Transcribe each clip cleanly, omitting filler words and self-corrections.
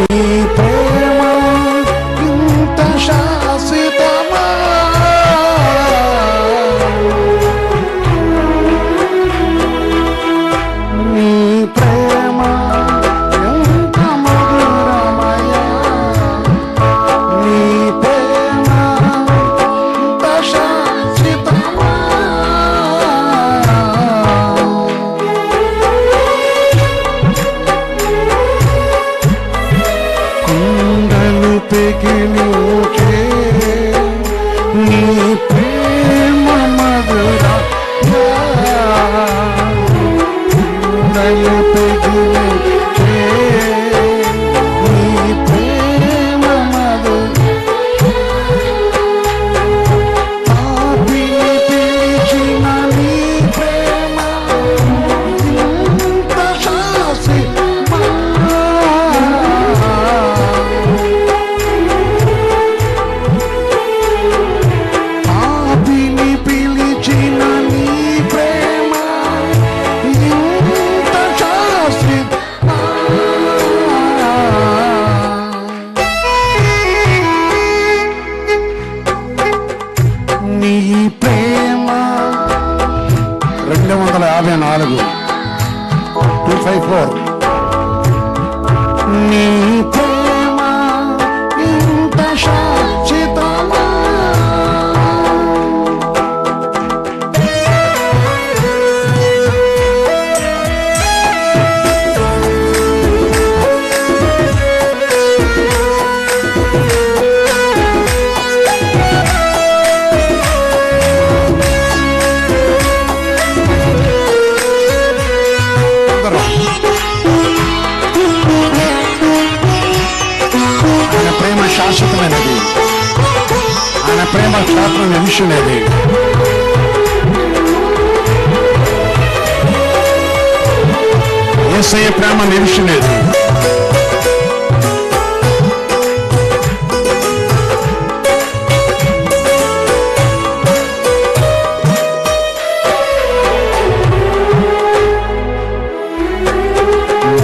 ప్రేమ ఇంత శాశ్వతమా, నీ ప్రేమ ఎంత మధురమయా, నీ ప్రేమ ఇంత శాశ్వతమా. కుండలు పెగిలించే నీ ప్రేమ మధురమయా, కుండలు పెగిలించే నీ ప్రేమ మధురమయా, పాపిని పిలిచిన నీ ప్రేమ ఇంత శాశ్వతమా, పాపిని పిలిచిన నీ ప్రేమ ఇంత శాశ్వతమా. నీ ప్రేమ 254 254 నీ ప్రేమ ఇంత శాశ్వతమా. ఆయన ప్రేమ శాశ్వతమైనది, ఆయన ప్రేమ శాశ్వత నిలిచినది. యేసయ్య ప్రేమ నిలిచినది.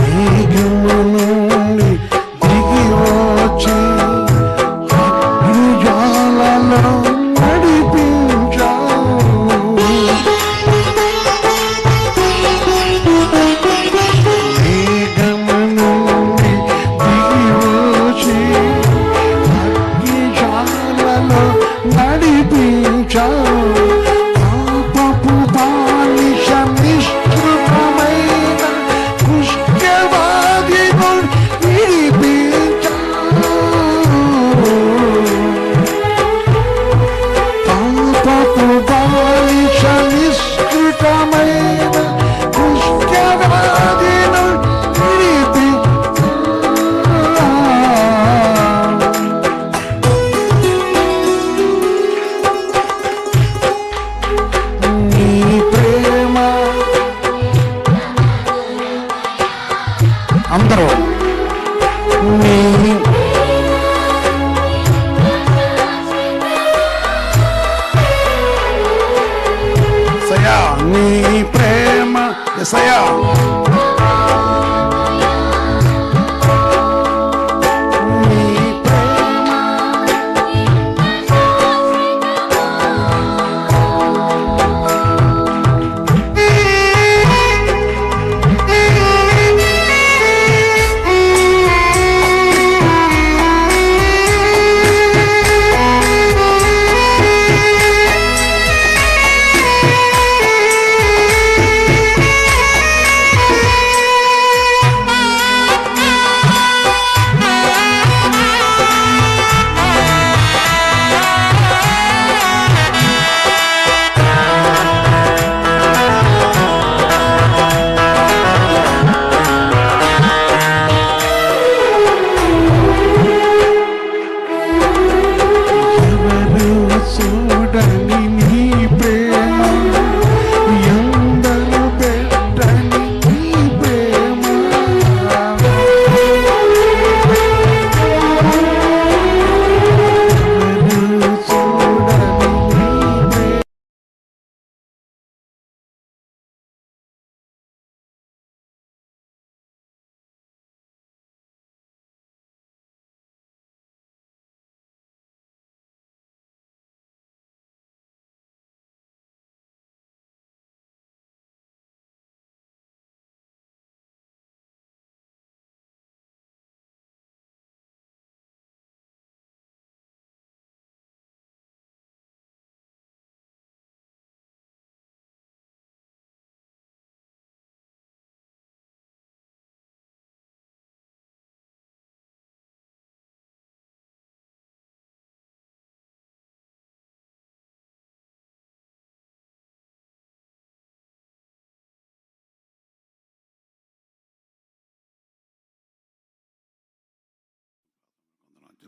మేఘము నుండి దిగి వచ్చి అగ్నిజ్వాలలో నడిపించావు, మేఘము నుండి దిగి వచ్చి అగ్నిజ్వాలలో నడిపించావు, పాపపు బానిస నిష్కృతమైన కుష్ఠవ్యాధిను విడిపించావు, పాపపు బానిస నిష్కృతమైన కుష్ఠవ్యాధిను విడిపించావు. నీ ప్రేమ అందరూ నీ యేసయ్యా, నీ ప్రేమ యేసయ్యా, నీ ప్రేమ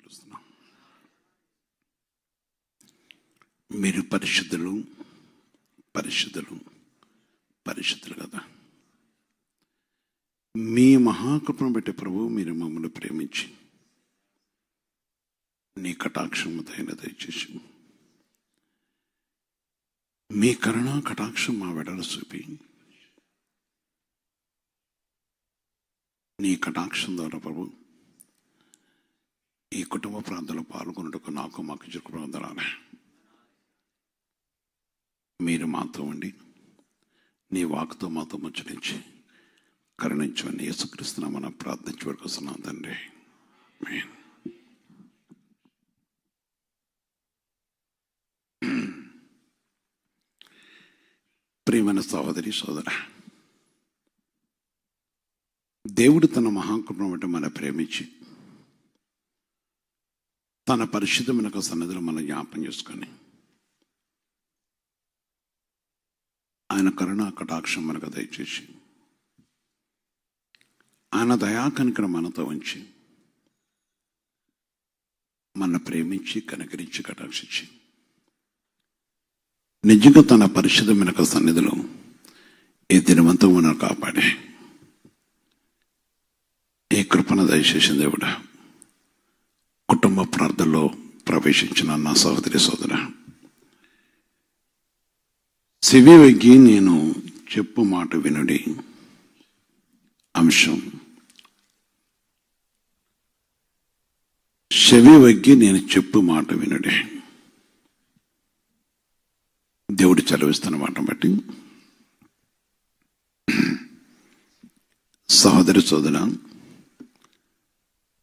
చెల్లిస్తున్నాం. మీరు పరిశుద్ధులు పరిశుద్ధులు పరిశుద్ధులు కదా. మీ మహాకృపను బట్టి ప్రభు మీరు మమ్మల్ని ప్రేమించి నీ కటాక్షము దయచేసి మీ కరుణా కటాక్షం మా వెడలు చూపి నీ కటాక్షం ద్వారా ప్రభు ఈ కుటుంబ ప్రాంతంలో పాల్గొన్నట్టుకు నాకు మాకు జరుపుకుందరాలే. మీరు మాతో ఉండి నీ వాకుతో మాతో ముచ్చరించి కరుణించమని యేసుక్రీస్తునామమున ప్రార్థించి వరకొస్తున్నాం తండ్రి. ఆమేన్. ప్రియమైన సహోదరి సోదర, దేవుడు తన మహాకృపను బట్టి మన ప్రేమించి తన పరిశుద్ధమైన సన్నిధిలో మనం జ్ఞాపం చేసుకొని ఆయన కరుణా కటాక్షం మనకు దయచేసి ఆయన దయాకనికను మనతో ఉంచి మన ప్రేమించి కనికరించి కటాక్షించి నిజంగా తన పరిశుద్ధమైన సన్నిధిలో ఈ దినవంతం మనం కాపాడే ఈ కృపణ దయచేసిన దేవుడా, కుటుంబ ప్రార్థనలో ప్రవేశించిన నా సహోదరి సోదర, చెవి వెగ్గి నేను చెప్పు మాట వినుడి అంశం. చెవి వెగ్గి నేను చెప్పు మాట వినుడి. దేవుడు చదివిస్తున్న మాట బట్టి సహోదరి సోదర,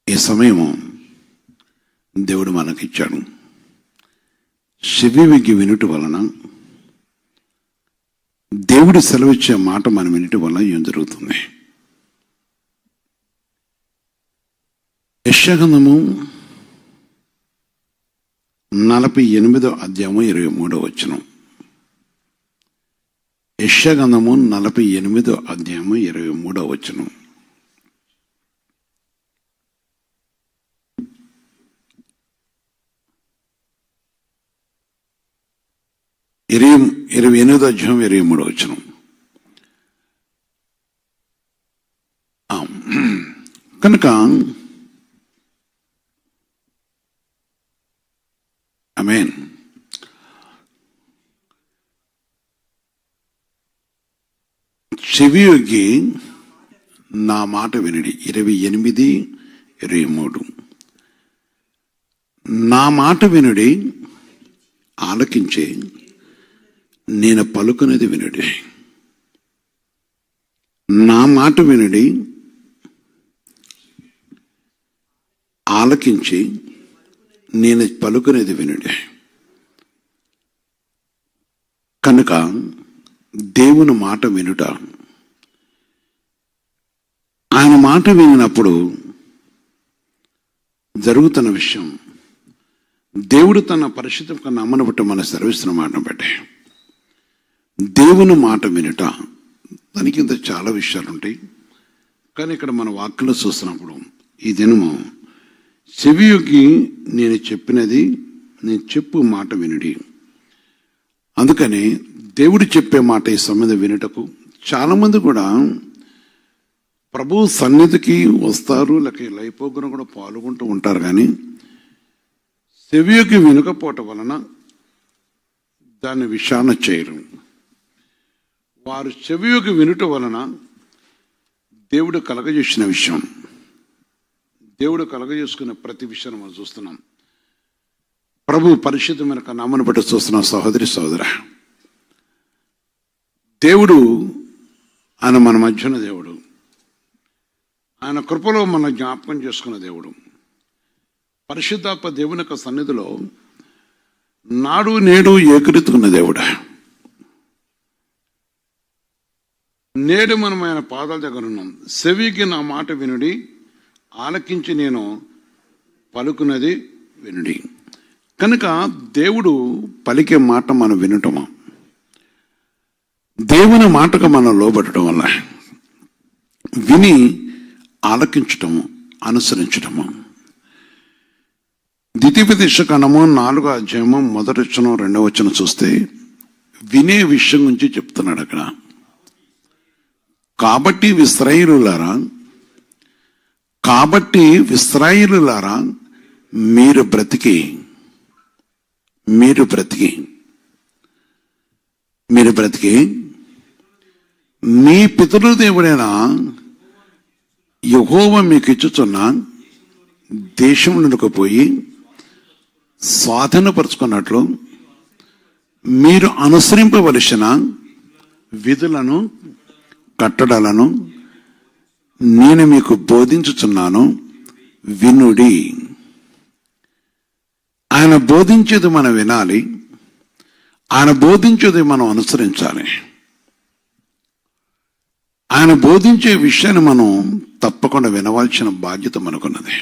ఈ సమయము దేవుడు మనకిచ్చాడు. చెవి వెగ్గి వినుట వలన దేవుడు సెలవిచ్చే మాట మనం వినటం వల్ల ఏం జరుగుతుంది? యెషయా గ్రంథము 48వ అధ్యాయము 23వ వచనం. యెషయా గ్రంథము 48వ అధ్యాయము 23వ వచనం. ఇరవై 28వ అధ్యాయం 23వ వచనం. కనుక ఆమేన్. చెవి యొగ్గి నా మాట వినడి. 28, 23. నా మాట వినుడి, ఆలకించే నేను పలుకునేది వినుడి. నా మాట వినుడి, ఆలకించి నేను పలుకునేది వినుడి. కనుక దేవుని మాట వినుట, ఆయన మాట వినినప్పుడు జరుగుతున్న విషయం, దేవుడు తన పరిశుద్ధ నామమును బట్టి మన సెలవిస్తున్న మాట బట్టి దేవుని మాట వినుట, దానికి ఇంత చాలా విషయాలు ఉంటాయి. కానీ ఇక్కడ మన వాక్యంలో చూస్తున్నప్పుడు ఈ దినము చెవియుకి నేను చెప్పినది నేను చెప్పు మాట వినుడి. అందుకని దేవుడు చెప్పే మాట ఈ సమయంలో వినుటకు చాలామంది కూడా ప్రభు సన్నిధికి వస్తారు, లేక లైవ్ ప్రోగ్రాం కూడా పాల్గొంటూ ఉంటారు. కానీ చెవియుకి వినకపోవటం వలన దాన్ని విచారణ చేయరు. వారు చెవియుకి వినుట వలన దేవుడు కలగజేసిన విషయం, దేవుడు కలగజేసుకున్న ప్రతి విషయాన్ని మనం చూస్తున్నాం. ప్రభు పరిశుద్ధమైన నామమును బట్టి చూస్తున్నాం. సహోదరి సహోదర, దేవుడు ఆయన మన మధ్యన దేవుడు, ఆయన కృపలో మన జ్ఞాపకం చేసుకున్న దేవుడు. పరిశుద్ధాత్మ దేవుని యొక్క సన్నిధిలో నాడు నేడు ఏకరీతున్న దేవుడు. నేడు మనం ఆయన పాదాల దగ్గర ఉన్నాం. చెవికి నా మాట వినుడి, ఆలకించి నేను పలుకున్నది వినుడి. కనుక దేవుడు పలికే మాట మనం వినటమా, దేవుని మాటకు మనం లోబడటం వల్ల విని ఆలకించటము, అనుసరించటము. ద్వితీయోపదేశకాండము 4వ అధ్యాయము 1వ వచనం 2వ వచనం చూస్తే వినే విషయం గురించి చెప్తున్నాడు అక్కడ. కాబట్టి ఇశ్రాయేలులారా మీరు బ్రతికి మీ పితరుల దేవుడైన యెహోవా మీకు ఇచ్చుచున్న దేశంలోకి పోయి స్వాధీనపరుచుకున్నట్లు మీరు అనుసరింపవలసిన విధులను కట్టడలను నేను మీకు బోధించుచున్నాను, వినుడి. ఆయన బోధించేది మనం వినాలి, ఆయన బోధించేది మనం అనుసరించాలి. ఆయన బోధించే విషయాన్ని మనం తప్పకుండా వినవలసిన బాధ్యత మనకున్నది.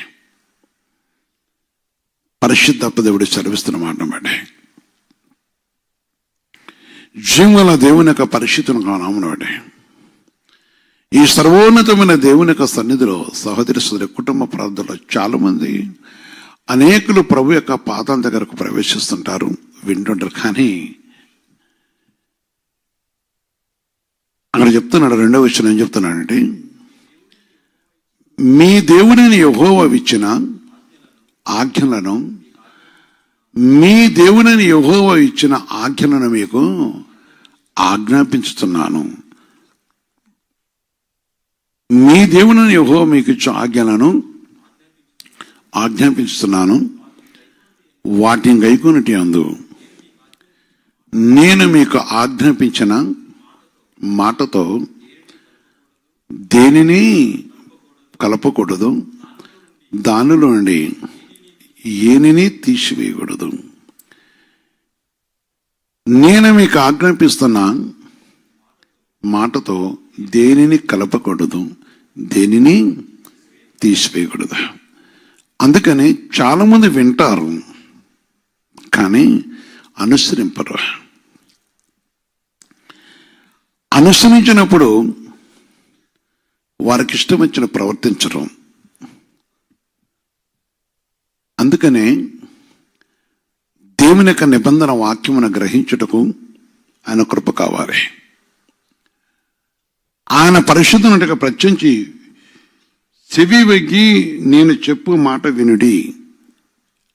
పరిశుద్ధ దేవుడు సెలవిస్తున్న మాట బట్టి జీవగల దేవుని యొక్క పరిశుద్ధ నామమును బట్టి ఈ సర్వోన్నతమైన దేవుని యొక్క సన్నిధిలో సహోదరి కుటుంబ ప్రార్థనలో చాలా మంది అనేకులు ప్రభు యొక్క పాదాల దగ్గరకు ప్రవేశిస్తుంటారు, వింటుంటారు. కానీ అక్కడ చెప్తున్నాడు 2వ వచనం ఏం చెప్తున్నాడంటే, మీ దేవుడిని యెహోవా ఇచ్చిన ఆజ్ఞలను మీకు ఆజ్ఞాపించుతున్నాను. మీ దేవుడిని యెహోవా మీకు ఇచ్చిన ఆజ్ఞలను ఆజ్ఞాపించుతున్నాను. వాటిని గైకొనుటి అందు నేను మీకు ఆజ్ఞాపించిన మాటతో దేనిని కలపకూడదు, దానిలో నుండి ఏనిని తీసివేయకూడదు. నేను మీకు ఆజ్ఞాపిస్తున్న మాటతో దేనిని కలపకూడదు, దేనిని తీసివేయకూడదు. అందుకని చాలా మంది వింటారు కానీ అనుసరింపరు. అనుసరించినప్పుడు వారికి ఇష్టం వచ్చిన ప్రవర్తించడం. అందుకనే దేవుని యొక్క నిబంధన వాక్యమును గ్రహించుటకు ఆయన కృప కావాలి. ఆయన పరిశుద్ధునిగా ప్రత్యించి చెవి వెగ్గి నేను చెప్పు మాట వినుడి.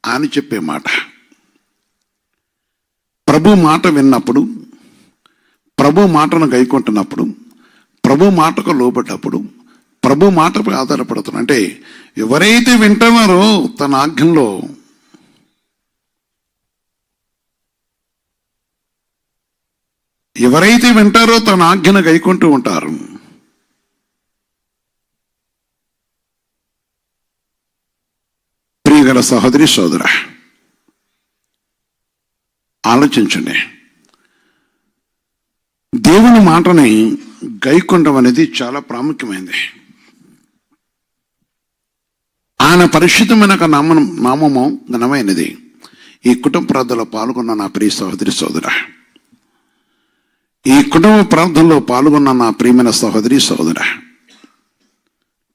ఆయన చెప్పే మాట, ప్రభు మాట విన్నప్పుడు, ప్రభు మాటను గైకొంటున్నప్పుడు, ప్రభు మాటకు లోబడ్డప్పుడు, ప్రభు మాటపై ఆధారపడుతున్నా అంటే ఎవరైతే వింటున్నారో తన ఆజ్ఞలో ఎవరైతే వింటారో తన ఆజ్ఞను గైకొంటూ ఉంటారు. ప్రియగల సహోదరి సోదర, ఆలోచించండి. దేవుని మాటని గైకొనడం అనేది చాలా ప్రాముఖ్యమైనది. ఆయన పరిశుద్ధమైన నామము ఘనమైనది. ఈ కుటుంబ ప్రార్థనలో పాల్గొన్న నా ప్రియ సహోదరి సోదర, ఈ కుటుంబ ప్రార్థనలో పాల్గొన్న నా ప్రియమైన సహోదరి సోదర,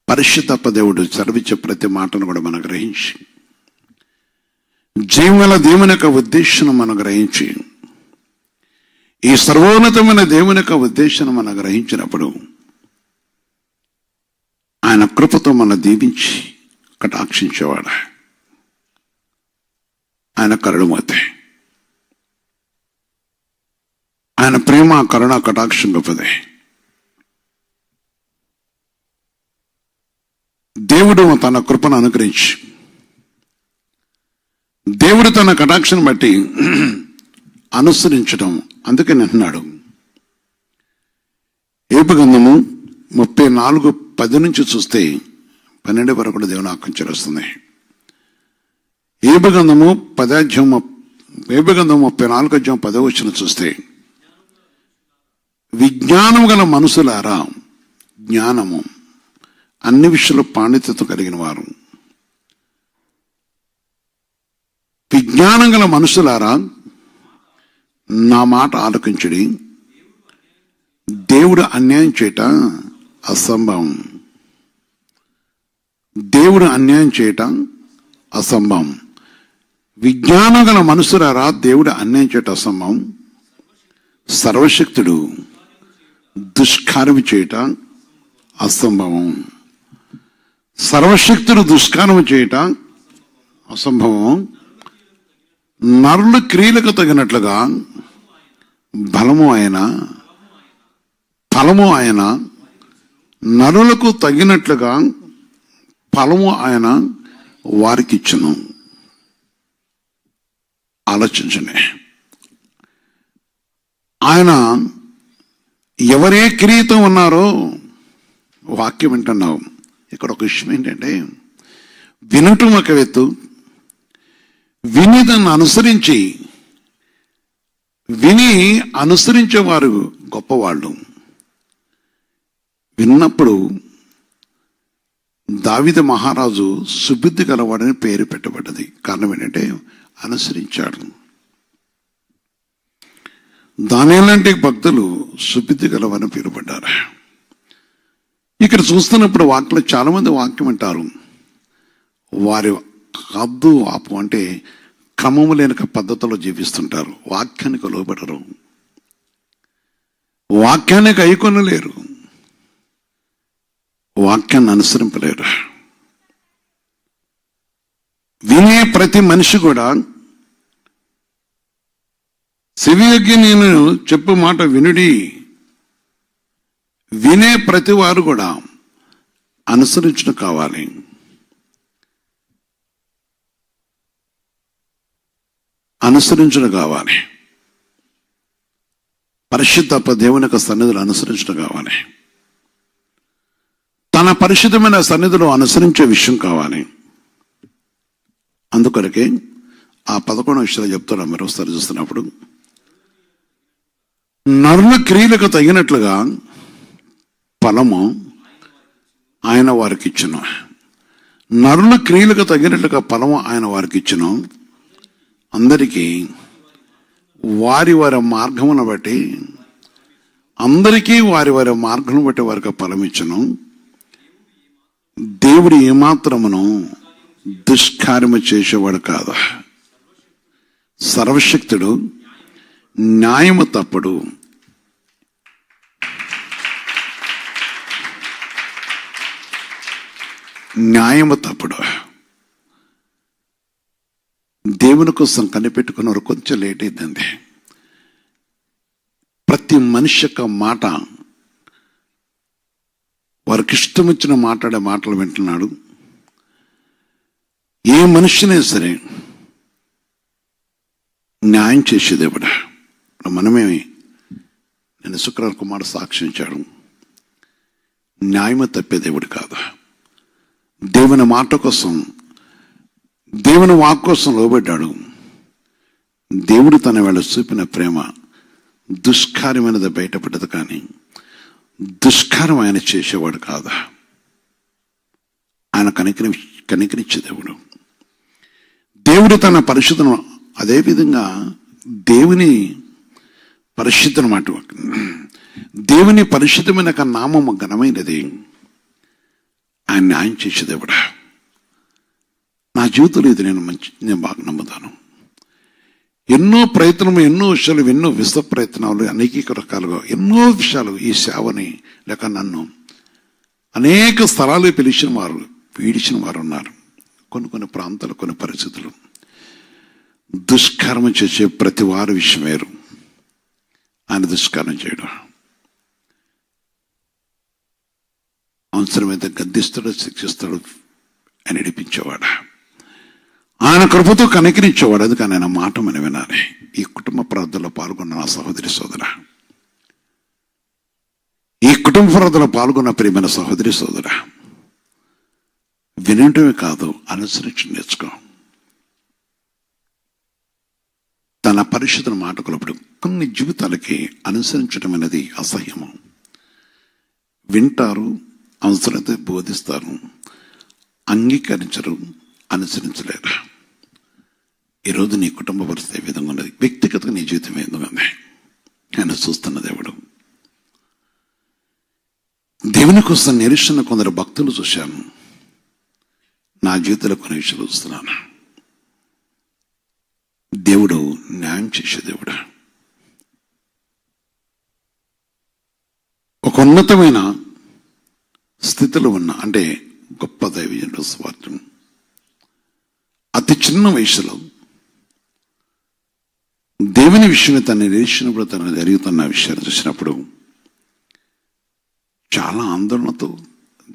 పరిశుద్ధ దేవుడు చదివించే ప్రతి మాటను కూడా మనం గ్రహించి జీవగల దేవుని యొక్క ఉద్దేశం మనం గ్రహించి ఈ సర్వోన్నతమైన దేవుని యొక్క ఉద్దేశం మనం గ్రహించినప్పుడు ఆయన కృపతో మన దీవించి కటాక్షించేవాడు. ఆయన కరుణమూర్తి, ఆయన ప్రేమ కరుణ కటాక్షం గొప్పది. దేవుడు తన కృపను అనుగ్రహించి దేవుడు తన కటాక్షను బట్టి అనుసరించడం. అందుకని అంటున్నాడు యోబు గ్రంథము 34:10 నుంచి చూస్తే 12 వరకు కూడా దేవుని వాక్యం చేస్తుంది. యోబు గ్రంథము 34:10 చూస్తే, విజ్ఞానం గల మనుషులారా, జ్ఞానము అన్ని విషయాలు పాండిత్యత కలిగిన వారు, విజ్ఞానం గల మనుషులారా నా మాట ఆలకించుడి. దేవుడు అన్యాయం చేయట అసంభవం. దేవుడు అన్యాయం చేయట అసంభవం. విజ్ఞానం గల మనసురారా, దేవుడు అన్యాయం చేయట అసంభవం, సర్వశక్తుడు దుష్కార్యం చేయట అసంభవం. సర్వశక్తుడు దుష్కార్యం చేయట అసంభవం. నరుల క్రియలకు తగినట్లుగా బలము ఆయన, ఫలము ఆయన, నరులకు తగినట్లుగా ఫలము ఆయన వారికి ఇచ్చును. ఆలోచించండి. ఆయన ఎవరే క్రియతో ఉన్నారో వాక్యం వింటున్నావు. ఇక్కడ ఒక విషయం ఏంటంటే, వినటం ఒక ఎత్తు, విని దాన్ని అనుసరించేవారు గొప్పవాళ్ళు. విన్నప్పుడు దావీదు మహారాజు సుబుద్ధి గలవాడని పేరు పెట్టబడ్డది. కారణం ఏంటంటే అనుసరించాడు. దానిలాంటి భక్తులు సుబుద్ధి గలవాడని పేరు పడ్డారు. ఇక్కడ చూస్తున్నప్పుడు వాక్యలో చాలా మంది వాక్యం అంటారు, వారి హద్దు ఆపు అంటే క్రమము లేని పద్ధతిలో జీవిస్తుంటారు. వాక్యానికి లోబడరు, వాక్యానికి ఐకొనలేరు, వాక్యాన్ని అనుసరింపలేరు. వినే ప్రతి మనిషి కూడా చెవియొగ్గి నేను చెప్పు మాట వినుడి. వినే ప్రతి వారు కూడా అనుసరించడం కావాలి. అనుసరించడం కావాలి. పరిశుద్ధ దేవుని యొక్క సన్నిధిలో అనుసరించడం కావాలి. తన పరిశుద్ధమైన సన్నిధిలో అనుసరించే విషయం కావాలి. అందుకొరకే ఆ 11వ విషయాలు చెప్తాడు. మరోసారి చూస్తున్నప్పుడు, నరుల క్రియలకు తగినట్లుగా ఫలము ఆయన వారికి ఇచ్చును. నరుల క్రియలకు తగినట్లుగా ఫలము ఆయన వారికి ఇచ్చును. అందరికీ వారి వారి మార్గమును బట్టి, అందరికీ వారి వారి మార్గం బట్టి వారికి ఫలం ఇచ్చును. దేవుడు ఏమాత్రమును దుష్కార్యము చేసేవాడు కాదు. సర్వశక్తుడు, న్యాయము తప్పడు. న్యాయము తప్పడు. దేవుని కోసం కనిపెట్టుకున్నారు. కొంచెం లేట్ అయిందండి. ప్రతి మనిషి యొక్క మాట, వారికి ఇష్టం వచ్చిన మాట్లాడే మాటలు వింటున్నాడు. ఏ మనిషినే సరే న్యాయం చేసే దేవుడు. మనమేమి, నేను శుక్రవారం కుమారుడు సాక్షించాడు, న్యాయము తప్పే దేవుడు కాదు. దేవుని మాట కోసం, దేవుని వాక్ కోసం లోబడ్డాడు. దేవుడు తన వేళ చూపిన ప్రేమ దుష్కార్యమైనది బయటపడ్డది, కానీ దుష్కారం ఆయన చేసేవాడు కాదు. ఆయన కనికరించే దేవుడు. దేవుడు తన పరిశుద్ధను, అదేవిధంగా దేవుని పరిశుద్ధన మాట, దేవుని పరిశుద్ధమైన నామము ఘనమైనది. ఆయన న్యాయం చేసే దేవుడు. నా జీవితంలో ఇది నేను బాగా నమ్ముతాను. ఎన్నో ప్రయత్నము, ఎన్నో విషయాలు, ఎన్నో విశ్వ ప్రయత్నాలు, అనేక రకాలుగా ఎన్నో విషయాలు ఈ సేవని లేక నన్ను అనేక స్థలాలు పిలిచిన వారు, పీడించిన వారు ఉన్నారు. కొన్ని ప్రాంతాలు, కొన్ని పరిస్థితులు. దుష్కర్మ చేసే ప్రతి వారి విషయం వేరు. ఆయన దుష్కర్మ చేయడం, అవసరమైతే గద్దిస్తాడు, శిక్షిస్తాడు, అని నడిపించేవాడు. ఆయన కృపతో కనికరించేవాడు. అందుకని ఆయన మాట మనం వినాలి. ఈ కుటుంబ ప్రార్థనలో పాల్గొన్న నా సహోదరి సోదర, ఈ కుటుంబ ప్రార్థనలో పాల్గొన్న ప్రియమైన సహోదరి సోదర, వినటమే కాదు, అనుసరించి నేర్చుకో. తన పరిశుద్ధ మాటకులప్పుడు కొన్ని జీవితాలకి అనుసరించడం అనేది అసహ్యము. వింటారు, అవసరమైతే బోధిస్తారు, అంగీకరించరు, అనుసరించలేరు. ఈరోజు నీ కుటుంబ పరిస్థితి ఏ విధంగా ఉన్నది? వ్యక్తిగతంగా నీ జీవితం ఏ విధంగా ఉంది? ఆయన చూస్తున్న దేవుడు. దేవుని కోసం నిరీక్షణ కొందరు భక్తులు చూశాను. నా జీవితంలో కొన్ని విషయాలు చూస్తున్నాను. దేవుడు న్యాయం చేసే దేవుడు. ఒక ఉన్నతమైన స్థితిలో ఉన్న, అంటే గొప్ప దైవజనుడు స్వార్థం, అతి చిన్న వయసులో దేవుని విషయంలో తను నిరీక్షించినప్పుడు, తను జరుగుతున్న విషయాన్ని చూసినప్పుడు చాలా ఆందోళనతో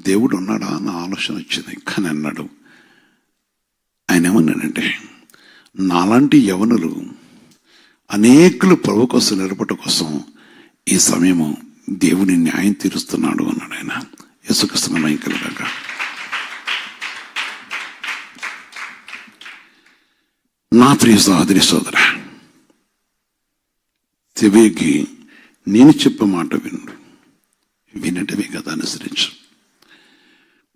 దేవుడు ఉన్నాడా అన్న ఆలోచన వచ్చింది. కానీ అన్నాడు, ఆయన ఏమన్నాడంటే, నాలాంటి యవనులు అనేకులు ప్రభు కోసం నిలబడట కోసం ఈ సమయము దేవుని న్యాయం తీరుస్తున్నాడు అన్నాడు ఆయన. యేసుక్రీస్తు నామమున కలుగుగాక. నా ప్రియ సహోదరి సోదరా, చెవికి నేను చెప్పే మాట వినటమే కదా అనుసరించు.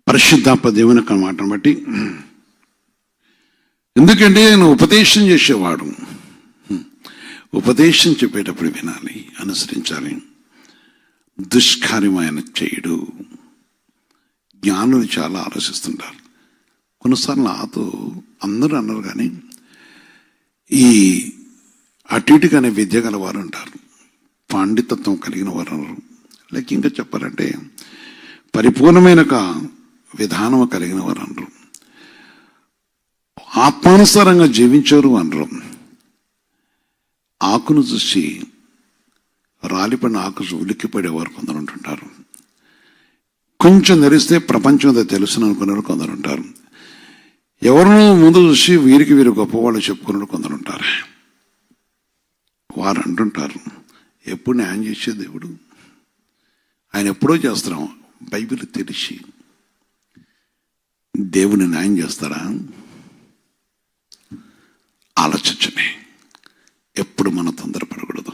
పరిశుద్ధాత్మ దేవుని యొక్క మాటను బట్టి, ఎందుకంటే నేను ఉపదేశం చేసేవాడు, ఉపదేశం చెప్పేటప్పుడు వినాలి, అనుసరించాలి. దుష్కార్యం ఆయన చేయడు. జ్ఞానులు చాలా ఆలోచిస్తుంటారు. కొన్నిసార్లు నాతో అందరూ అన్నారు, కానీ ఈ అటు ఇటుగానే విద్య గల వారు ఉంటారు, పాండితత్వం కలిగిన వారు అన్నారు, లేక ఇంకా చెప్పాలంటే పరిపూర్ణమైన విధానం కలిగిన వారు అనరు, ఆత్మానుసారంగా జీవించారు అనరు. ఆకును చూసి, రాలిపడిన ఆకు చూసి ఉలిక్కిపడేవారు కొందరు ఉంటుంటారు. కొంచెం ధరిస్తే ప్రపంచం అంతా తెలుసును అనుకునేవారు కొందరు ఉంటారు. ఎవరినో ముందు చూసి వీరికి వీరు గొప్పవాళ్ళు చెప్పుకున్నాడు కొందరు ఉంటారు. వారు అంటుంటారు, ఎప్పుడు న్యాయం చేసే దేవుడు ఆయన ఎప్పుడో చేస్తున్నాం. బైబిల్ తెరిచి దేవుని న్యాయం చేస్తారా? ఆలోచించండి. ఎప్పుడు మనం తొందరపడకూడదు.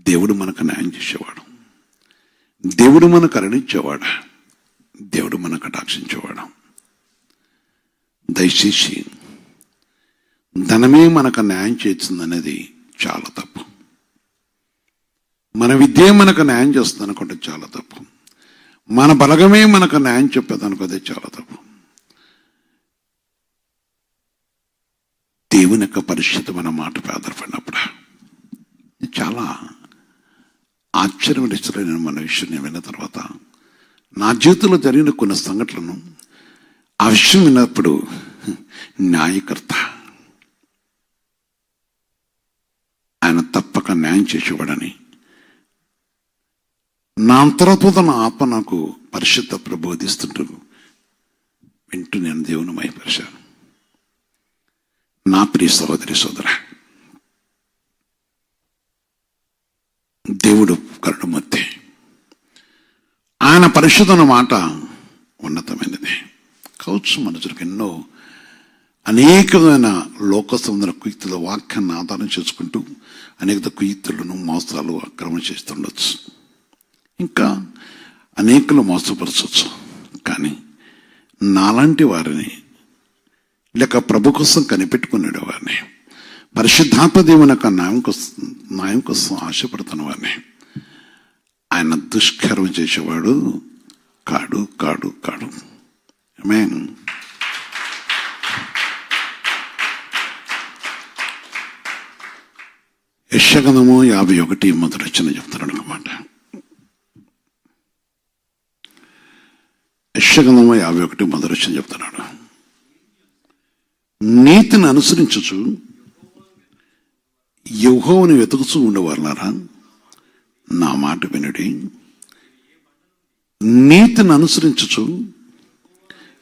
దేవుడు మనకు న్యాయం చేసేవాడు, దేవుడు మనకు కరుణించేవాడు, దేవుడు మనకు కటాక్షించేవాడు. దయచేసి ధనమే మనకు న్యాయం చేస్తుంది అనేది చాలా తప్పు. మన విద్య మనకు న్యాయం చేస్తుంది అనుకుంటే చాలా తప్పు. మన బలగమే మనకు న్యాయం చెప్పేది అనుకోదే చాలా తప్పు. దేవుని యొక్క పరిశుద్ధమైన మాటపై ఆధారపడినప్పుడు చాలా ఆశ్చర్యం ఇస్తారు. నేను మన విషయం విన్న తర్వాత నా జీవితంలో జరిగిన కొన్ని సంఘటనలను, ఆ విషయం విన్నప్పుడు న్యాయకర్త ఆయన తప్పక న్యాయం చేసేవాడని నా అంతరాత్మతో నా ఆత్మ నాకు పరిశుద్ధ ప్రబోధిస్తుంటూ వింటూ నేను దేవుని మహిమపరిచాను. నా ప్రియ సహోదరి సోదర, దేవుడు కరుణమూర్తి. ఆయన పరిశుద్ధమైన మాట ఉన్నతమైనది. కావచ్చు మనుషులకు ఎన్నో అనేకమైన లోక సంబంధ కుయుక్తుల వాక్యాన్ని ఆధారం చేసుకుంటూ అనేక కుయుక్తులను, మోసాలు, అక్రమం చేస్తుండొచ్చు, ఇంకా అనేకలు మోసపరచవచ్చు. కానీ నాలాంటి వారిని, లేక ప్రభు కోసం కనిపెట్టుకునే వారిని, పరిశుద్ధాత్మ దేవుని యొక్క న్యాయం కోసం ఆశపడుతున్న వారిని ఆయన దుష్కర్మ చేసేవాడు కాడు కాడు కాడు. ఆమేన్. యెషయా 51:1 చెప్తున్నాడు అన్నమాట. యెషయా 51:1 చెప్తున్నాడు, నీతిని అనుసరించుచు యెహోవాను వెతుకుచూ ఉండేవారులారా నా మాట వినుడి. నీతిని అనుసరించుచు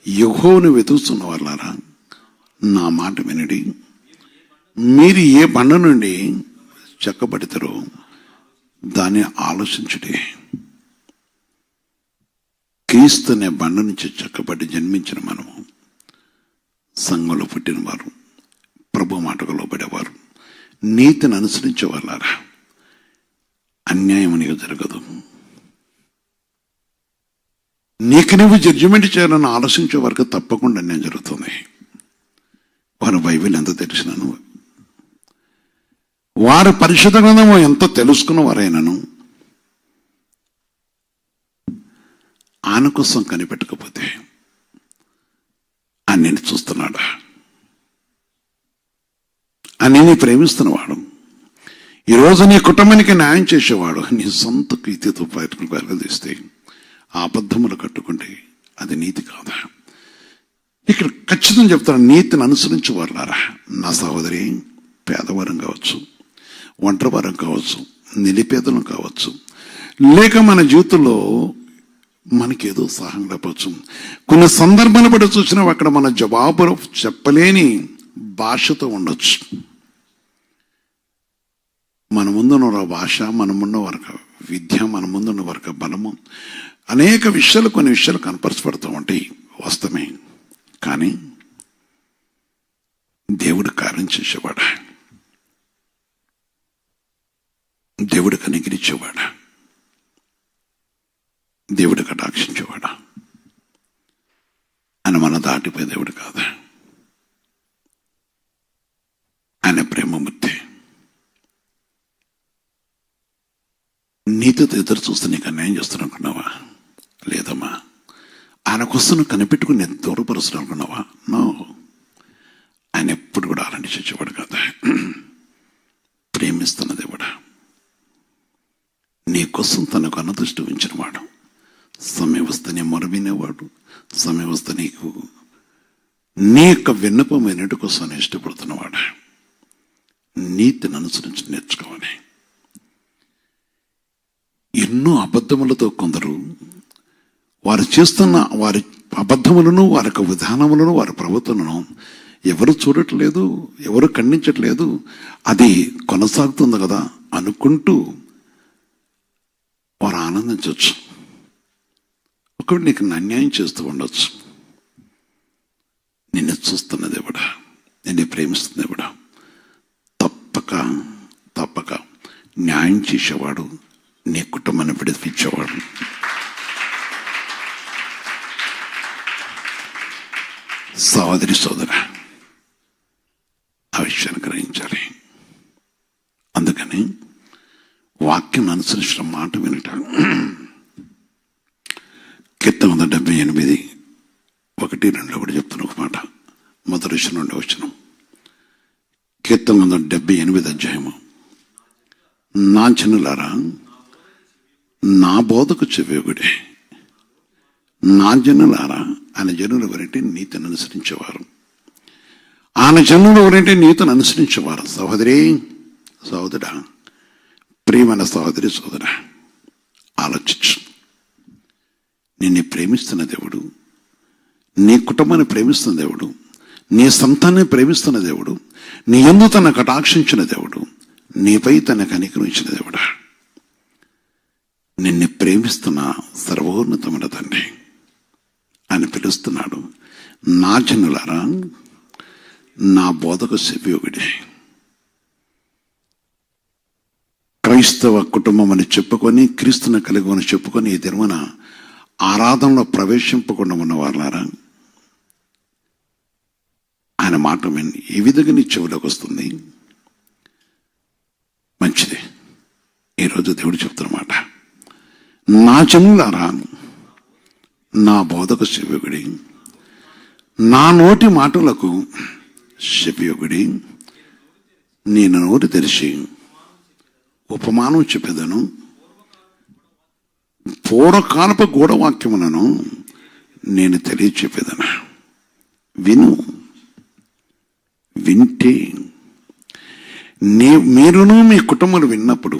యెహోవాను వెతుకుతున్న వారులారా నా మాట వినుడి. మీరు ఏ బండ నుండి చెక్కబడతారో దాన్ని ఆలోచించుడి. క్రీస్తు అనే బండ నుంచి చెక్కబడి జన్మించిన మనము సంఘంలో పుట్టిన వారు, ప్రభు మాటకు లోబడేవారు, నీతిని అనుసరించే వాళ్ళారా అన్యాయం నీకు జరగదు. నీకు నువ్వు జడ్జిమెంట్ చేయాలని ఆలోచించే వరకు తప్పకుండా అన్యాయం జరుగుతుంది. వారు బైబిల్ ఎంత తెలిసినాను, వారు పరిశుద్ధ గ్రంథము ఎంత తెలుసుకున్న వారైనాను, ఆయన కోసం కనిపెట్టకపోతే ఆయన చూస్తున్నాడా? అని ప్రేమిస్తున్నవాడు, ఈరోజు నీ కుటుంబానికి న్యాయం చేసేవాడు నీ సొంత కీర్తితో బయటకు వెల్లదీస్తే ఆ అబద్ధములు కట్టుకుంటే అది నీతి కాదా? ఇక్కడ ఖచ్చితంగా చెప్తాను, నీతిని అనుసరించేవారులారా నా సహోదరి, పేదవారం కావచ్చు, ఒంటరివారం కావచ్చు, నిలిపేదలం కావచ్చు, లేక మన జీవితంలో మనకేదో సహాయం లేకపోవచ్చు. కొన్ని సందర్భాలు బట్టి చూసినా అక్కడ మన జవాబు చెప్పలేని భాషతో ఉండొచ్చు. మన ముందున్న భాష, మన ముందు వరకు విద్య, మన ముందున్న వరకు బలము, అనేక విషయాలు కొన్ని విషయాలు కనపరచబడుతూ ఉంటాయి, వాస్తవమే. కానీ దేవుడు కార్యం చేసేవాడా? దేవుడు కనికరించేవాడా? దేవుడు కటాక్షించేవాడా? ఆయన మన దాటిపోయే దేవుడు కాదా? ఆయన ప్రేమమూర్తి. నీతితో ఎదురు చూస్తే నీకు అన్యాయం చేస్తాను అనుకున్నావా? లేదమ్మా. ఆయన కోసం కనిపెట్టుకుని నేను దూరపరుస్తాను అనుకున్నావా? నో. ఆయన ఎప్పుడు కూడా అలాంటి చేసేవాడు కదా. ప్రేమిస్తున్న దేవుడా, నీ కోసం తనకు అన్నదృష్టి ఉంచినవాడు, సమయం వస్తే నీ మొర వినేవాడు, సమయం వస్తే నీకు నీ యొక్క విన్నపం వినటి కోసం ఇష్టపడుతున్నవాడు. నీతిని అనుసరించి నేర్చుకోవాలి. ఎన్నో అబద్ధములతో కొందరు వారు చేస్తున్న వారి అబద్ధములను, వారి యొక్క విధానములను, వారి ప్రవర్తనను ఎవరు చూడట్లేదు, ఎవరు ఖండించట్లేదు, అది కొనసాగుతుంది కదా అనుకుంటూ వారు ఆనందించవచ్చు. ఒకవేళ నీకు అన్యాయం చేస్తూ ఉండొచ్చు. నిన్ను చూస్తున్న దేవుడా, నిన్ను ప్రేమిస్తున్న దేవుడా, తప్పక న్యాయం చేసేవాడు, నీ కుటుంబాన్ని విడిపించేవాడు. సహోదరి సోదర, ఆ విషయాన్ని గ్రహించాలి. అందుకని వాక్యం అనుసరించిన మాట వినట. కీర్తన 178 1-2 కూడా చెప్తున్న ఒక మాట, మొదటి విషయం నుండి వచ్చిన కీర్తన 178 అధ్యాయము. నా జనులారా, నా బోధకు చెవియొగ్గుడి. నా జనులారా, ఆయన జనులు ఎవరంటే నీతిని అనుసరించేవారు. ఆయన జనులు ఎవరంటే నీతిని అనుసరించేవారు. సహోదరి సహోదరా, ప్రియమైన సహోదరి సోదరా, ఆలోచించు. నిన్ను ప్రేమిస్తున్న దేవుడు, నీ కుటుంబాన్ని ప్రేమిస్తున్న దేవుడు, నీ సంతాన్ని ప్రేమిస్తున్న దేవుడు, నీ యందు తన కటాక్షించిన దేవుడు, నీపై తన కనికరించిన దేవుడా, నిన్ను ప్రేమిస్తున్న సర్వోన్నతమైన తండ్రి అని పిలుస్తున్నాడు. నా జనులారా, నా బోధకు చెవియొగ్గుడి. క్రైస్తవ కుటుంబం అని చెప్పుకొని, క్రీస్తుని కలిగి అని చెప్పుకొని ఈ దినమున ఆరాధనలో ప్రవేశింపకుండా ఉన్న వారులారా, ఆయన మాట విని ఈ విధంగా నీ చెవిలోకి వస్తుంది. మంచిది. ఈరోజు దేవుడు చెప్తున్నమాట, నా జనులారా, నా బోధకు చెవియొగ్గుడి, నా నోటి మాటలకు చెవియొగ్గుడి. నేను నోటి తెరిచి ఉపమానం చెప్పేదను, పూర్వకాలపు గూఢవాక్యములను నేను తెలియచెప్పేదను. వింటే మీరును మీ కుటుంబాలు విన్నప్పుడు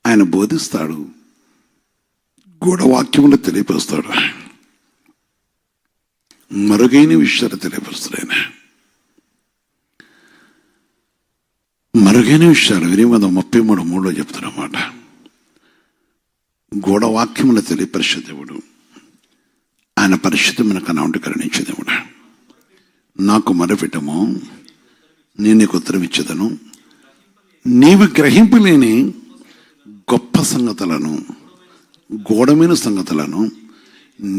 ఆయన బోధిస్తాడు, గూఢవాక్యములు తెలియపరుస్తాడు, మరుగైన విషయాలు తెలియపరుస్తాడు. ఆయన మరుగైన విషయాలు 8:33 చెప్తున్నమాట. గూఢవాక్యములు తెలియపరిచే దేవుడు, ఆయన పరిశుద్ధమైన కనాంటి కరుణించే దేవుడు. నాకు మొరపెట్టము, నేను నీకు ఉత్తరం ఇచ్చేదను, నీవు గ్రహింపలేని గొప్ప సంగతులను, గూఢమైన సంగతులను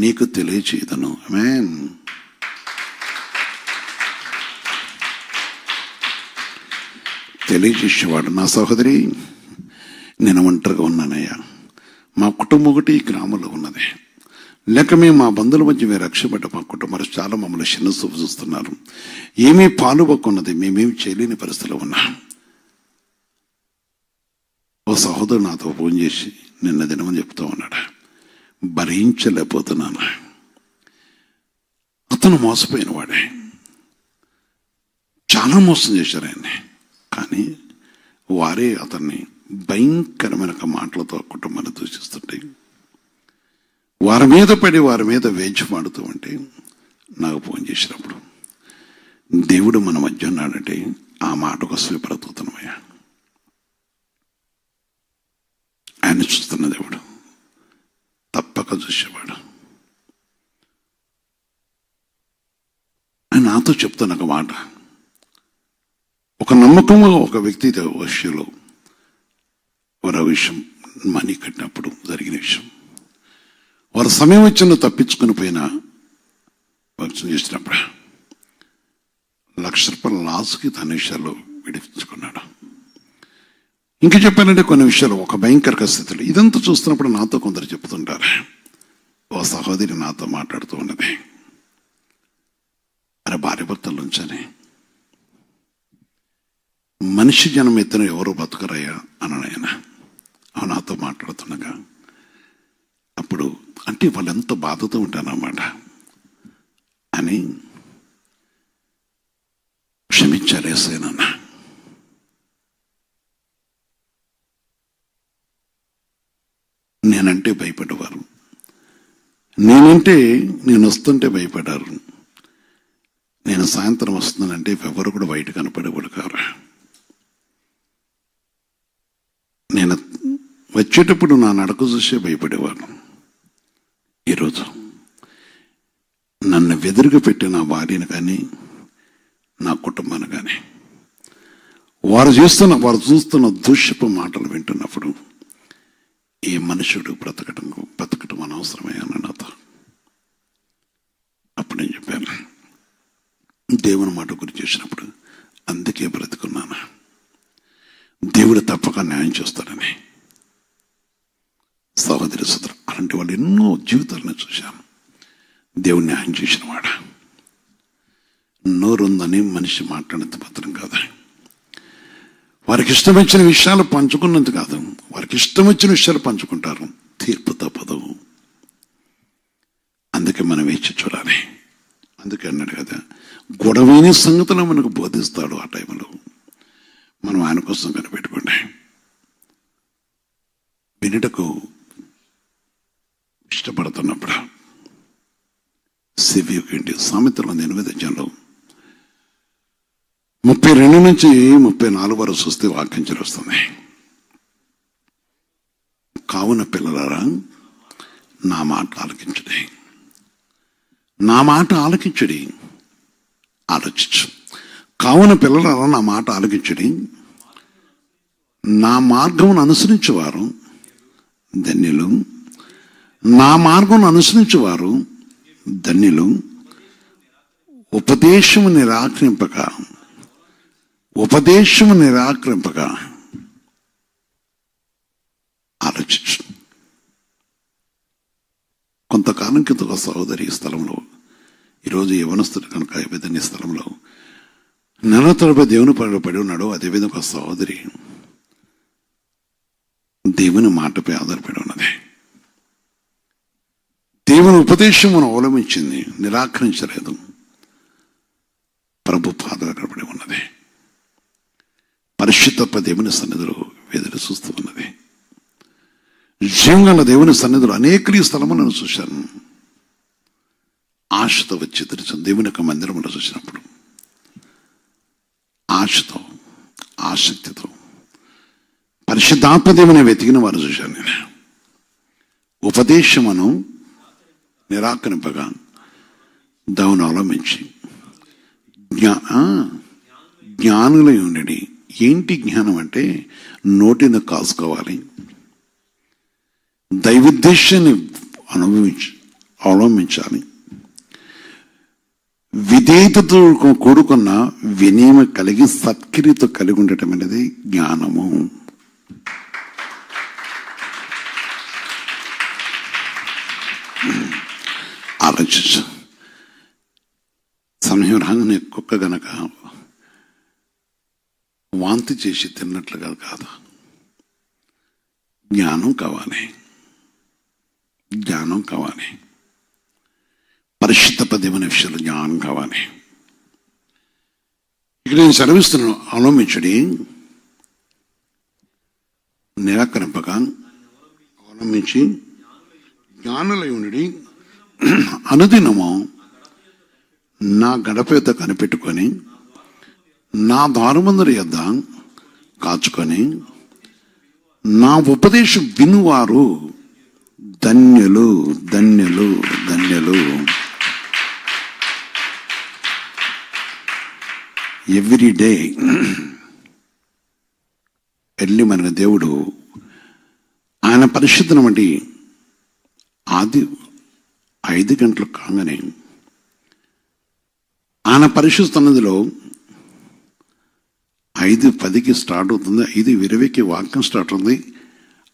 నీకు తెలియచేయదను. ఆమేన్. తెలియజేసేవాడు. నా సహోదరి, నేను ఒంటరిగా ఉన్నానయ్యా, మా కుటుంబం ఒకటి ఈ గ్రామంలో ఉన్నది, లేక మేము మా బంధువుల మధ్య మేము రక్షపడ్డ మా కుటుంబాలు చాలా మమ్మల్ని చిన్న చూపు చూస్తున్నారు, ఏమీ పాలుపోకున్నది, మేమేమి చేయలేని పరిస్థితిలో ఉన్నాం. ఓ సహోదరుడు నాతో ఫోన్ చేసి నిన్న దినమని చెప్తూ ఉన్నాడు, భరించలేకపోతున్నాను. అతను మోసపోయిన వాడే, చాలా మోసం చేశారు ఆయన్ని. కానీ వారే అతన్ని భయంకరమైన మాటలతో కుటుంబాన్ని దూషిస్తుంటే, వారి మీద పడి వారి మీద వేచిపాడుతూ ఉంటే నాకు ఫోన్ చేసినప్పుడు, దేవుడు మన మధ్య ఉన్నాడంటే ఆ మాట కోసమే బ్రతుకుతున్నామయ్యా. ఆయన చూస్తున్న దేవుడు, తప్పక చూసేవాడు. ఆయన నాతో చెప్తున్న ఒక మాట, ఒక నమ్మకంగా ఒక వ్యక్తి విషయంలో వారి విషయం మనీ కట్టినప్పుడు జరిగిన విషయం, వారు సమయం వచ్చిన తప్పించుకుని పోయిన వర్షం చేసినప్పుడు ₹1,00,000 లాస్కి తన విషయాల్లో విడిపించుకున్నాడు. ఇంకా చెప్పానంటే కొన్ని విషయాలు ఒక భయంకర స్థితిలో ఇదంతా చూస్తున్నప్పుడు నాతో కొందరు చెప్తుంటారు. ఓ సహోదరి నాతో మాట్లాడుతూ ఉన్నది, అరే భార్య భర్తల నుంచని మనిషి జనం ఎత్తున ఎవరు బతుకరయ్యా అన్నాయన. నాతో మాట్లాడుతుండగా అప్పుడు అంటే వాళ్ళు ఎంత బాధతో ఉంటారన్నమాట అని క్షమించాలేసేనన్నా. నేనంటే భయపడేవారు, నేనంటే నేను వస్తుంటే భయపడ్డారు, నేను సాయంత్రం వస్తున్నానంటే ఎవరు కూడా బయట కనపడేవాడు కారు. నేను వచ్చేటప్పుడు నా నడక చూసే భయపడేవారు. ఈరోజు నన్ను వెదురుగా పెట్టి నా భార్యను కానీ నా కుటుంబాన్ని కానీ వారు చూస్తున్న దూషపు మాటలు వింటున్నప్పుడు ఏ మనుషుడు బ్రతకటం అనవసరమే అన్న నాతో. అప్పుడు నేను చెప్పాను, దేవుని మాట గురి చేసినప్పుడు అందుకే బ్రతుకున్నాను, దేవుడు తప్పక న్యాయం చేస్తాడని. సహోదరి సోదరు, అలాంటి వాళ్ళు ఎన్నో జీవితాలను చూశాను. దేవుడు న్యాయం చేసిన వాడు. నోరుందని మనిషి మాట్లాడినంత మాత్రం కాదు, వారికి ఇష్టం వచ్చిన విషయాలు పంచుకున్నంత కాదు, వారికి ఇష్టం వచ్చిన విషయాలు పంచుకుంటారు, తీర్పు తప్పదు. అందుకే మనం వేచి చూడాలి. అందుకే అన్నాడు కదా, గొడవైన సంగతులు మనకు బోధిస్తాడు. ఆ టైంలో మనం ఆయన కోసం కనిపెట్టుకోండి. వినుటకు ఇష్టపడుతున్నప్పుడు సివియుకేంటి సామెతల 8వ అధ్యాయంలో 32 నుంచి 34 వరకు చూస్తే వాక్యం వస్తుంది. కావున పిల్లలారా నా మాట ఆలకించుడి, నా మాట ఆలకించుడి, ఆలోచించు. కావున పిల్లలారా నా మాట ఆలకించుడి, నా మార్గమును అనుసరించేవారు ధన్యులు, నా మార్గం అనుసరించేవారు ధన్యులు. ఉపదేశము నిరాకరింపక ఆలోచించు. కొంతకాలం క్రితం ఒక సహోదరి ఈ స్థలంలో, ఈరోజు యవనస్తుడు కనుక ఈ స్థలంలో నెల తరబడి దేవుని పడి ఉన్నాడు. అదేవిధంగా ఒక సహోదరి దేవుని మాటపై ఆధారపడి ఉన్నది. దేవుని ఉపదేశమును అవలంబించింది, నిరాకరించలేదు. ప్రభు పాదాలు పడి ఉన్నది. పరిశుద్ధ దేవుని సన్నిధిలో వేదన చూస్తూ ఉన్నది. జీవంగా దేవుని సన్నిధిలో అనేక స్థలము నేను చూశాను. ఆశతో వచ్చి తెరిచిన దేవుని యొక్క మందిరంలో చూసినప్పుడు ఆశతో ఆసక్తితో పరిశుద్ధాత్మ దేవుని వెతికిన వారు చూశాను నేను. ఉపదేశమును నిరాకరింపగా దాన్ని అవలంబించి జ్ఞానులై ఉండడి. ఏంటి జ్ఞానం అంటే నోటిని కాసుకోవాలి, దైవోద్దేశాన్ని అవలంబించాలి, విధేయతతో కూడుకున్న వినయం కలిగి సత్క్రియతో కలిగి ఉండటం అనేది జ్ఞానము. ఆలోచించు. సమయం రాగానే కుక్క గనక వాంతి చేసి తిన్నట్లుగా కాదు. జ్ఞానం కావాలి, జ్ఞానం కావాలి. పరిశుద్ధ దేవుని విషయంలో జ్ఞానం కావాలి. ఇక్కడ నేను సెలవిస్తున్నాను, అవలంబించడి, నిరాకరింపక అవలంబించి జ్ఞానులై ఉండి అనుదినము నా గడప యొద్ద కనిపెట్టుకొని నా ద్వారమందరి యొద్ద కాచుకొని నా ఉపదేశం వినువారు ధన్యులు, ధన్యులు, ధన్యులు. ఎవ్రీ డే ఎర్లీ మన దేవుడు ఆయన పరిశుద్ధను బట్టి 5 గంటలు కాగానే ఆయన పరిశుద్ధనదిలో 5:10 స్టార్ట్ అవుతుంది, 5:20 వాక్యం స్టార్ట్ అవుతుంది.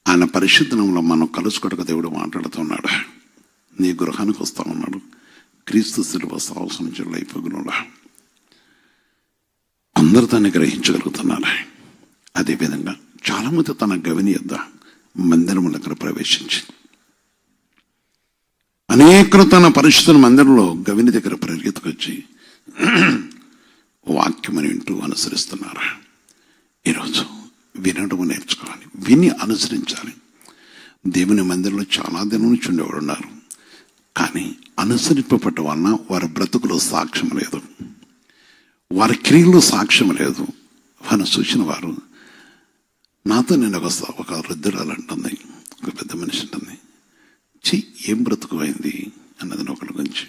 ఆయన పరిశుద్ధనంలో మనం కలుసుకోవడానికి దేవుడు మాట్లాడుతున్నాడు. నీ గృహానికి వస్తా ఉన్నాడు. క్రీస్తు శిలువ సాహసం నుంచి అయిపోయినాడు. అందరూ దాన్ని గ్రహించగలుగుతున్నారు. అదేవిధంగా చాలామంది తన గవిని యొద్ద మందిరము దగ్గర ప్రవేశించి అనేకులు తన పరిశుద్ధ మందిరంలో గవిని దగ్గర పరిగెత్తుకొచ్చి వాక్యమని వింటూ అనుసరిస్తున్నారు. ఈరోజు వినడం నేర్చుకోవాలి, విని అనుసరించాలి. దేవుని మందిరంలో చాలా దినం నుంచి ఉండేవాడు ఉన్నారు, కానీ అనుసరింపబట్ట వలన వారి బ్రతుకులో సాక్ష్యం లేదు, వారి క్రియల్లో సాక్ష్యం లేదు. వారిని చూసిన వారు నాతో నేను ఒక వృద్ధురాలు అంటుంది, ఒక పెద్ద మనిషి అంటుంది, ఏం బ్రతుకు అయింది అన్నది ఒకరి గురించి.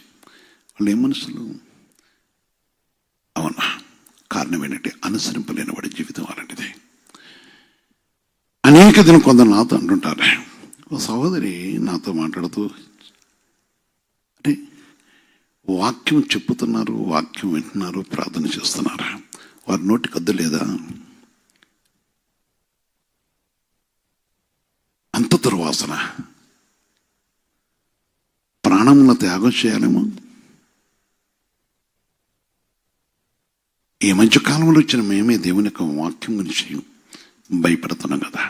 వాళ్ళు ఏం మనుషులు? అవునా, కారణం ఏంటంటే అనుసరింపలేని వాడి జీవితం అలాంటిది. అనేక దినం కొందరు నాతో అంటుంటారు, ఓ సహోదరి నాతో మాట్లాడుతూ అంటే వాక్యం చెప్పుతున్నారు, వాక్యం వింటున్నారు, ప్రార్థన చేస్తున్నారు, వారి నోటికి వద్దు లేదా? అంత దుర్వాసన, ప్రాణములను త్యాగం చేయాలేమో. ఈ మధ్య కాలంలో వచ్చిన మేమే దేవుని యొక్క వాక్యం గురించి భయపడుతున్నాం కదా.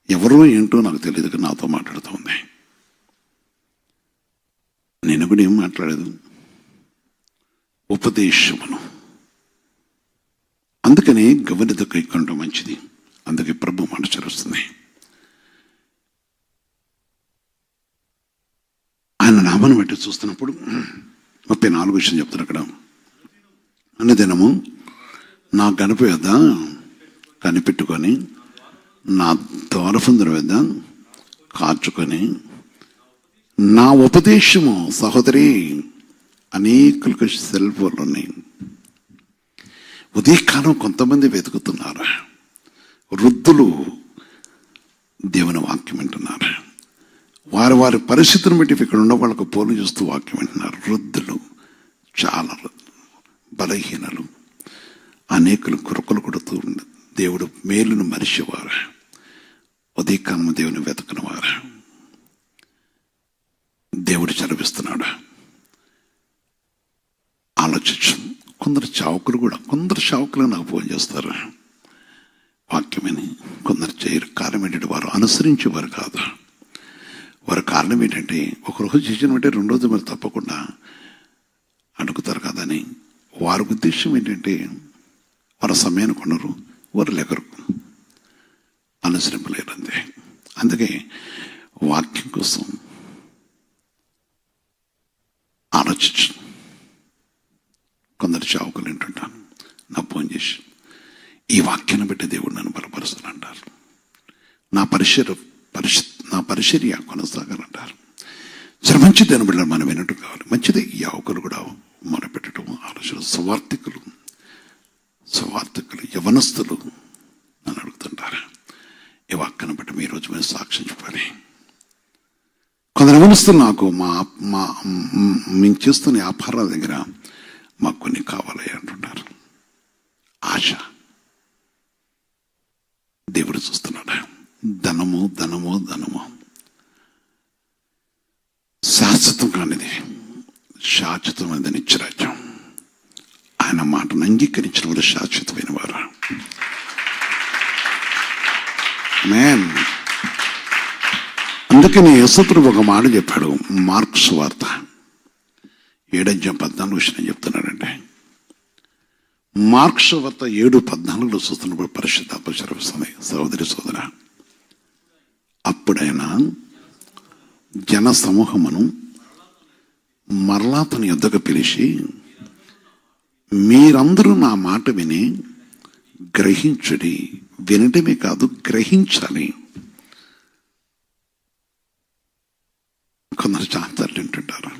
ఎవరో ఏంటో నాకు తెలియదు, కానీ నాతో మాట్లాడుతూ ఉంది. నేను కూడా ఏం మాట్లాడేది, ఉపదేశమును. అందుకని గవనిత కైకొనడం మంచిది. అందుకే ప్రభు మాట చరుస్తుంది. ఆయన నామాన్ని బట్టి చూస్తున్నప్పుడు 34 విషయం చెప్తారు అక్కడ. అన్నదినము నా గడప యొద్ద కనిపెట్టుకొని నా ద్వారబంధుల వద్ద కాచుకొని నా ఉపదేశము, సహోదరి అనేకులకు సెల్ ఫోన్లు ఉన్నాయి. ఉదయకాలం కొంతమంది వెతుకుతున్నారు, వృద్ధులు దేవుని వాక్యం వింటున్నారు. వారి వారి పరిస్థితిని బట్టి ఇక్కడ ఉన్న వాళ్ళకు పోలు చూస్తూ వాక్యం వింటున్నారు. వృద్ధులు, చాలా బలహీనలు, అనేకులు కురకలు కొడుతూ దేవుడు మేలును మరిచేవారు, ఉదయకాలం దేవుని వెతకని వారు. దేవుడు చదివిస్తున్నాడు. ఆలోచించు. కొందరు చావుకులు నాకు ఫోన్ చేస్తారు వాక్యమని, కొందరు చేయరు. కారణం ఏంటంటే వారు అనుసరించేవారు కాదు. వారి కారణం ఏంటంటే ఒకరోజు చేసిన బట్టి 2 రోజులు మరి తప్పకుండా అడుగుతారు కదని. వారి ఉద్దేశం ఏంటంటే వారి సమయాన్ని కొనరు, వారు లెక్కరు, అనుసరింపలేరు అంతే. అందుకే వాక్యం కోసం ఆలోచించు. కొందరు చావుకులు వింటుంటాను, నా ఫోన్ చేసి ఈ వాక్యాన్ని బట్టి దేవుడు నన్ను బలపరుస్తానంటారు. నా పరిచర్య కొనసాగాలంటారు. సరే, మంచిది అని బిడ్డ మనం వినటం కావాలి. మంచిది. ఈ యావకులు కూడా మొదలుపెట్టడం ఆలోచన. సువార్థికులు యవనస్తులు నన్ను అడుగుతుంటారు, ఈ వాక్యాన్ని బట్టి మీ రోజు మేము సాక్ష్యం చెప్పాలి. కొందరు యవనస్తులు నాకు మేము చేస్తున్న వ్యాపారాల దగ్గర మాకు కొన్ని కావాలి అంటున్నారు. ఆశ. దేవుడు చూస్తున్నాడు. ధనము ధనము ధనము శాశ్వత శాశ్వతం కానిది, శాశ్వతమైన నిత్యరాజ్యం. ఆయన మాటను అంగీకరించిన వారు శాశ్వతమైన వారు. మేన్ అందుకని యేసుప్రభు ఒక మాట చెప్పాడు. మార్కు సువార్త 7:14 చెప్తున్నాడంటే, మార్కు సువార్త 7:14 చూస్తున్నప్పుడు పరిశుద్ధాత్మ చదివిస్తుంది. సహోదరి సోదర, అప్పుడైనా జన సమూహమును మరలా తన యొద్దకు పిలిచి, మీరందరూ నా మాట విని గ్రహించుడి. వినటమే కాదు, గ్రహించాలి. కొందరు చాస్తాలు వింటుంటారు,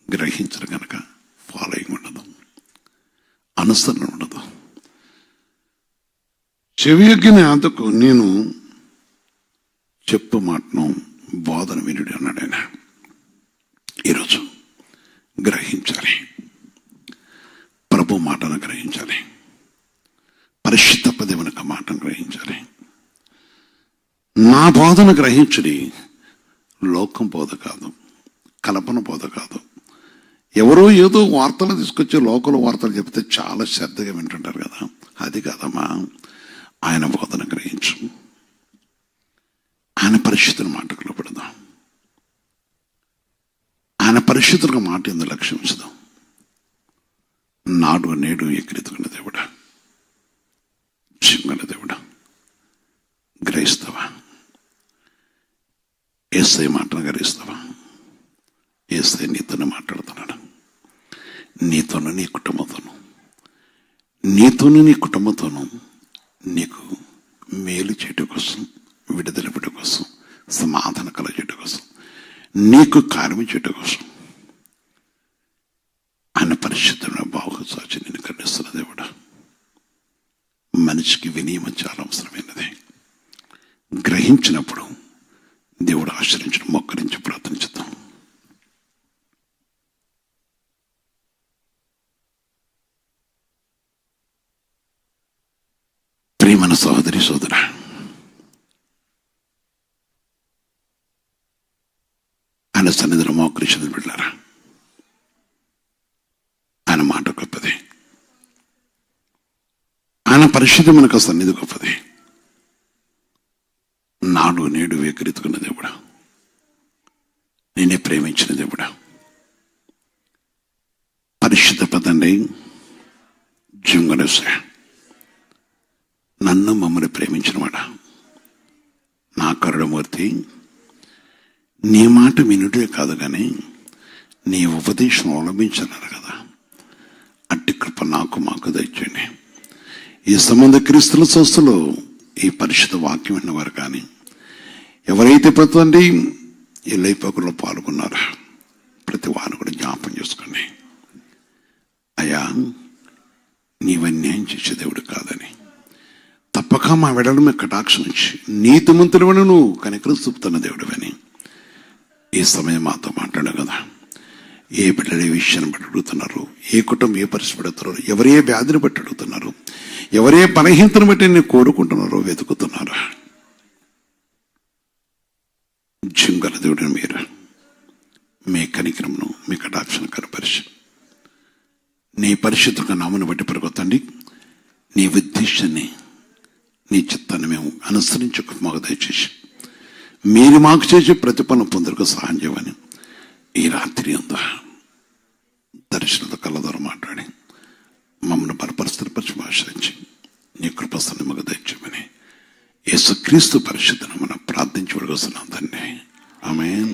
గ్రహించరు కనుక ఫాలోయింగ్ ఉండదు, అనుసరణ ఉండదు. చెవియొగ్గిన అందుకు నేను చెప్పు మాటను బోధన వినుడి అన్నాడు ఆయన. ఈరోజు గ్రహించాలి, ప్రభు మాటను గ్రహించాలి, పరిశుద్ధ దేవుని యొక్క మాటను గ్రహించాలి. నా బోధన గ్రహించుడి. లోకం బోధ కాదు, కల్పన బోధ కాదు. ఎవరో ఏదో వార్తలు తీసుకొచ్చి లోకల్ వార్తలు చెప్తే చాలా శ్రద్ధగా వింటుంటారు కదా, అది కాదమ్మా. ఆయన బోధన గ్రహించు. ఆయన పరిశుద్ధుల మాటకు లోబడదాం. ఆయన పరిశుద్ధుల మాట ఎందుకు లక్ష్యం ఉంచుదాం. నాడు నేడు ఎగిరెతుకున్న దేవుడా, సింగల దేవుడా, గ్రహిస్తావా? యేసయ్య మాటను గ్రహిస్తావా? యేసయ్య నీతోనే మాట్లాడుతున్నాడు. నీతోనూ నీ కుటుంబంతోనూ, నీతోనూ నీ కుటుంబంతోనూ నీకు మేలు చేయటం కోసం, విడుదల పెట్టడం కోసం, సమాధాన కలగజేయటం కోసం, నీకు కార్యం చేయటం కోసం ఆయన పరిశుద్ధమైన బాహుసాచి నేను ఖండిస్తున్న దేవుడా. మనిషికి వినియమం చాలా అవసరమైనది. గ్రహించినప్పుడు దేవుడు ఆశ్రయించడం, మొక్కరించి ప్రార్థించుతాం. ప్రియమైన సహోదరి సోదర, ఆయన సన్నిధిలో మోకరించిన బిడ్డలారా, ఆయన మాట గొప్పది, ఆయన పరిశుద్ధమైన సన్నిధి గొప్పది. నాడు నేడు వేకరెత్తుకున్న దేవుడా, నేనే ప్రేమించిన దేవుడా, పరిశుద్ధ పదండి జంగనస నన్ను మమ్మల్ని ప్రేమించిన వాడా, నా కరుణమూర్తి, నీ మాట వినుటే కాదు కానీ నీ ఉపదేశం అవలంబించన్నారు కదా, అట్టి కృప నాకు మాకు దయచేయండి. ఈ సంబంధ క్రీస్తుల సంస్థలో ఈ పరిశుద్ధ వాక్యం విన్నవారు కానీ ఎవరైతే ప్రతి ఈ లైపోకల్లో పాల్గొన్నారో ప్రతి వారు కూడా జ్ఞాపం చేసుకోండి. అయ్యా, నీవు అన్యాయం చేసే దేవుడు కాదని, తప్పక మా వెడల మీద కటాక్షం ఇచ్చి నీతిమంతుడవని నువ్వు కనికరం చూపుతున్న దేవుడు అని ఈ సమయం మాతో మాట్లాడావు కదా. ఏ బిడ్డలు ఏ విషయాన్ని బట్టి అడుగుతున్నారు, ఏ కుటుంబం ఏ పరిస్థితి పడుతున్నారు, ఎవరే వ్యాధిని బట్టి అడుగుతున్నారు, ఎవరే బలహీనతను బట్టి నేను కోరుకుంటున్నారో వెతుకుతున్నారా. జింగల దేవుడిని మీరు మీ కనికరమును మీ కటాక్షను కనపరిచి నీ పరిశుద్ధ నామను బట్టి పరుగుతండి. నీ ఉద్దేశాన్ని, నీ చిత్తాన్ని మేము అనుసరించక మాకు దయచేసి మీరు మాకు చేసే ప్రతిఫలం పొందరకు సహాయం చేయమని ఈ రాత్రి అంతా దర్శనతో కళ్ళ ద్వారా మాట్లాడి మమ్మల్ని బలపరుస్థితిపరిచి ఆశ్రయించి నీ కృపస్థాన్ని మాకు దయచేయమని యేసుక్రీస్తు పరిశుద్ధ నామమున ప్రార్థించి వస్తున్నాం తండ్రి. ఆమేన్.